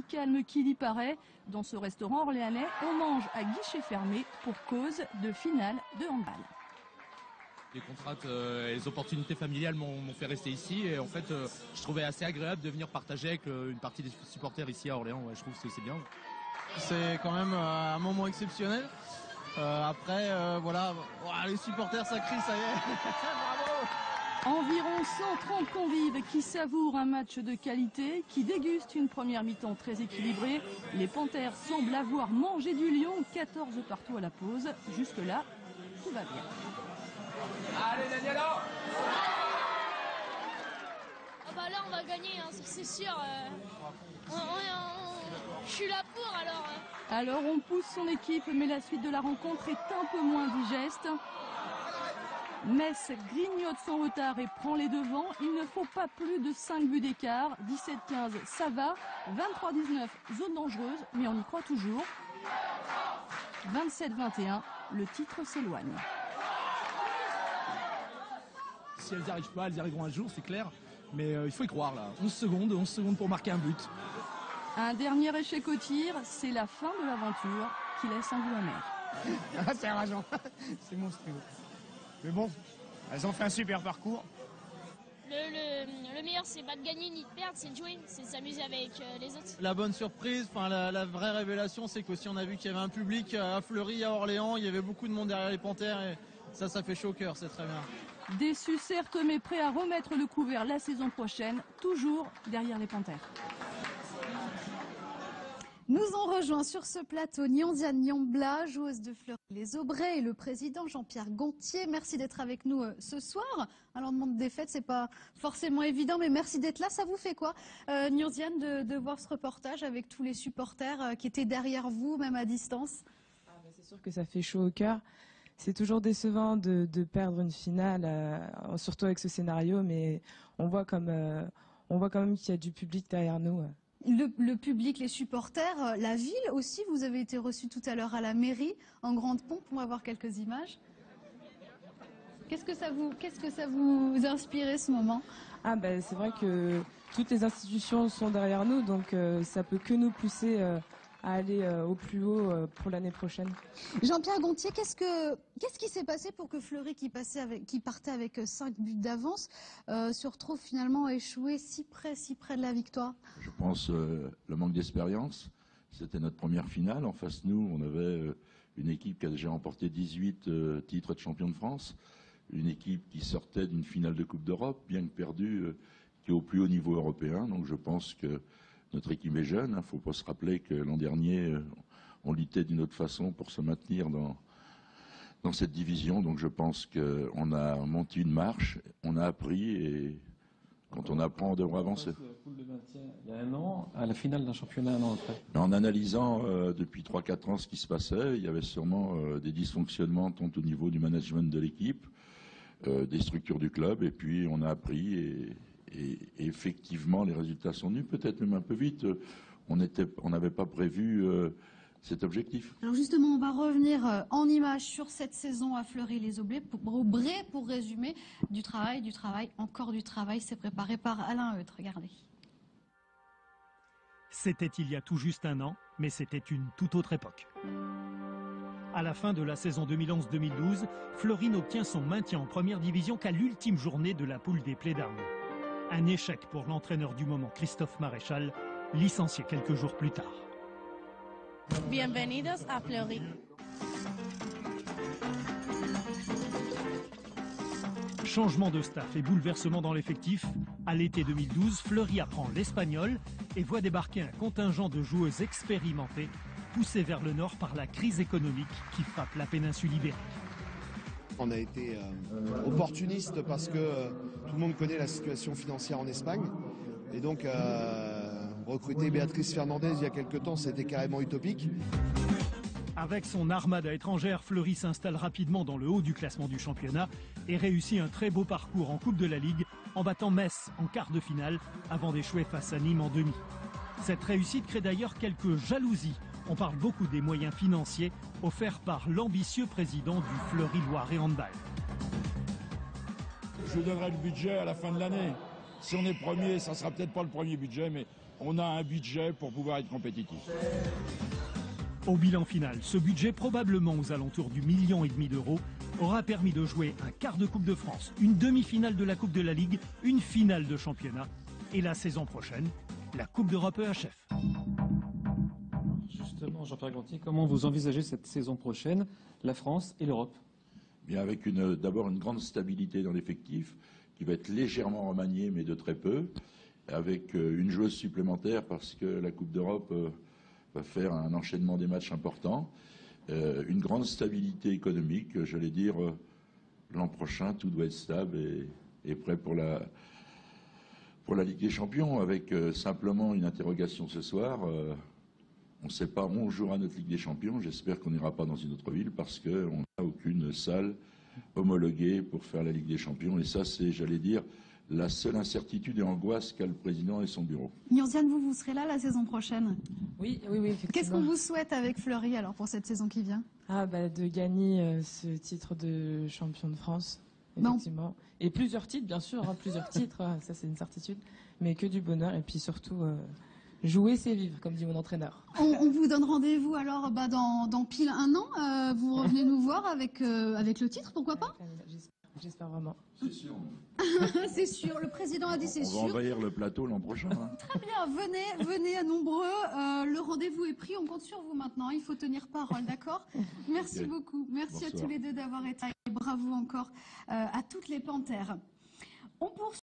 calme qu'il y paraît. Dans ce restaurant orléanais, on mange à guichet fermé pour cause de finale de handball. Les contraintes et les opportunités familiales m'ont fait rester ici et en fait je trouvais assez agréable de venir partager avec une partie des supporters ici à Orléans. Ouais, je trouve que c'est bien. C'est quand même un moment exceptionnel. Après voilà, les supporters ça crie, ça y est. Bravo. Environ 130 convives qui savourent un match de qualité, qui dégustent une première mi-temps très équilibrée. Les Panthères semblent avoir mangé du lion, 14 partout à la pause. Jusque-là, tout va bien. Allez Daniela! Ah bah là on va gagner, hein, c'est sûr. Je suis là pour alors. Alors on pousse son équipe, mais la suite de la rencontre est un peu moins digeste. Metz grignote son retard et prend les devants. Il ne faut pas plus de 5 buts d'écart. 17-15, ça va. 23-19, zone dangereuse, mais on y croit toujours. 27-21, le titre s'éloigne. Si elles n'y arrivent pas, elles y arriveront un jour, c'est clair. Mais il faut y croire là. 11 secondes pour marquer un but. Un dernier échec au tir, c'est la fin de l'aventure qui laisse un goût amer. C'est rageant, c'est monstrueux. Mais bon, elles ont fait un super parcours. Le meilleur, c'est pas de gagner ni de perdre, c'est de jouer, c'est de s'amuser avec les autres. La bonne surprise, la vraie révélation, c'est qu'aussi on a vu qu'il y avait un public à Fleury, à Orléans. Il y avait beaucoup de monde derrière les Panthères et ça fait chaud au cœur, c'est très bien. Déçu certes, mais prêt à remettre le couvert la saison prochaine, toujours derrière les Panthères. Nous en rejoint sur ce plateau Nyondiane Nyombla, joueuse de Fleury les Aubrais, et le président Jean-Pierre Gontier. Merci d'être avec nous ce soir. Un lendemain de défaite, c'est pas forcément évident, mais merci d'être là. Ça vous fait quoi, Nyondiane, de voir ce reportage avec tous les supporters qui étaient derrière vous, même à distance? C'est sûr que ça fait chaud au cœur. C'est toujours décevant de perdre une finale, surtout avec ce scénario, mais on voit quand même qu'il y a du public derrière nous. Le public, les supporters, la ville aussi. Vous avez été reçu tout à l'heure à la mairie en grande pompe. On va voir quelques images. Qu'est-ce que ça vous inspire ce moment? C'est vrai que toutes les institutions sont derrière nous, donc ça peut que nous pousser à aller au plus haut pour l'année prochaine. Jean-Pierre Gontier, qu'est-ce qui s'est passé pour que Fleury, qui partait avec 5 buts d'avance, se retrouve finalement échoué si près de la victoire? Je pense le manque d'expérience. C'était notre première finale. En face de nous, on avait une équipe qui a déjà remporté 18 titres de champion de France. Une équipe qui sortait d'une finale de Coupe d'Europe, bien que perdue, qui est au plus haut niveau européen. Donc je pense que notre équipe est jeune. Il ne faut pas se rappeler que l'an dernier, on luttait d'une autre façon pour se maintenir dans cette division. Donc je pense qu'on a monté une marche, on a appris et quand on apprend, on devrait avancer. Il y a un an, à la finale d'un championnat un an après. En analysant depuis 3-4 ans ce qui se passait, il y avait sûrement des dysfonctionnements tant au niveau du management de l'équipe, des structures du club, et puis on a appris et effectivement les résultats sont venus, peut-être même un peu vite. On n'avait pas prévu cet objectif. Alors justement, on va revenir en images sur cette saison à Fleury les Aubrais pour résumer du travail, encore du travail. C'est préparé par Alain Eutre. Regardez. C'était il y a tout juste un an, mais c'était une toute autre époque. À la fin de la saison 2011-2012, Fleury n'obtient son maintien en première division qu'à l'ultime journée de la poule des Plaies d'Arnaud. Un échec pour l'entraîneur du moment, Christophe Maréchal, licencié quelques jours plus tard. Bienvenidos à Fleury. Changement de staff et bouleversement dans l'effectif. À l'été 2012, Fleury apprend l'espagnol et voit débarquer un contingent de joueuses expérimentées, poussées vers le nord par la crise économique qui frappe la péninsule ibérique. On a été opportuniste parce que tout le monde connaît la situation financière en Espagne. Et donc, recruter Béatrice Fernandez il y a quelques temps, c'était carrément utopique. Avec son armada étrangère, Fleury s'installe rapidement dans le haut du classement du championnat et réussit un très beau parcours en Coupe de la Ligue en battant Metz en quart de finale avant d'échouer face à Nîmes en demi. Cette réussite crée d'ailleurs quelques jalousies. On parle beaucoup des moyens financiers offerts par l'ambitieux président du Fleury Loiret Handball. Je donnerai le budget à la fin de l'année. Si on est premier, ça ne sera peut-être pas le premier budget, mais on a un budget pour pouvoir être compétitif. Au bilan final, ce budget, probablement aux alentours du 1,5 million d'euros, aura permis de jouer un quart de Coupe de France, une demi-finale de la Coupe de la Ligue, une finale de championnat et la saison prochaine, la Coupe d'Europe EHF. Justement, Jean-Pierre Gontier, comment vous envisagez cette saison prochaine, la France et l'Europe? Bien, avec d'abord une grande stabilité dans l'effectif, qui va être légèrement remaniée, mais de très peu, avec une joueuse supplémentaire parce que la Coupe d'Europe va faire un enchaînement des matchs importants, une grande stabilité économique, j'allais dire l'an prochain tout doit être stable et prêt pour la Ligue des Champions, avec simplement une interrogation ce soir. On ne sait pas où on jouera notre Ligue des Champions, j'espère qu'on n'ira pas dans une autre ville parce qu'on n'a aucune salle homologuée pour faire la Ligue des Champions, et ça c'est, j'allais dire, la seule incertitude et angoisse qu'a le président et son bureau. Nionziane, vous serez là la saison prochaine? Oui, effectivement. Qu'est-ce qu'on vous souhaite avec Fleury alors pour cette saison qui vient? De gagner ce titre de champion de France, effectivement. Et plusieurs titres, bien sûr, plusieurs titres, ça c'est une certitude, mais que du bonheur et puis surtout jouer c'est vivre, comme dit mon entraîneur. On vous donne rendez-vous alors dans pile 1 an, vous revenez nous voir avec le titre, pourquoi pas? J'espère vraiment. C'est sûr. C'est sûr, le président a dit c'est sûr. On va envahir le plateau l'an prochain. Hein. Très bien, venez à nombreux. Le rendez-vous est pris, on compte sur vous maintenant. Il faut tenir parole, d'accord? Merci beaucoup. Merci à tous les deux d'avoir été là. Et bravo encore à toutes les Panthères. On poursuit.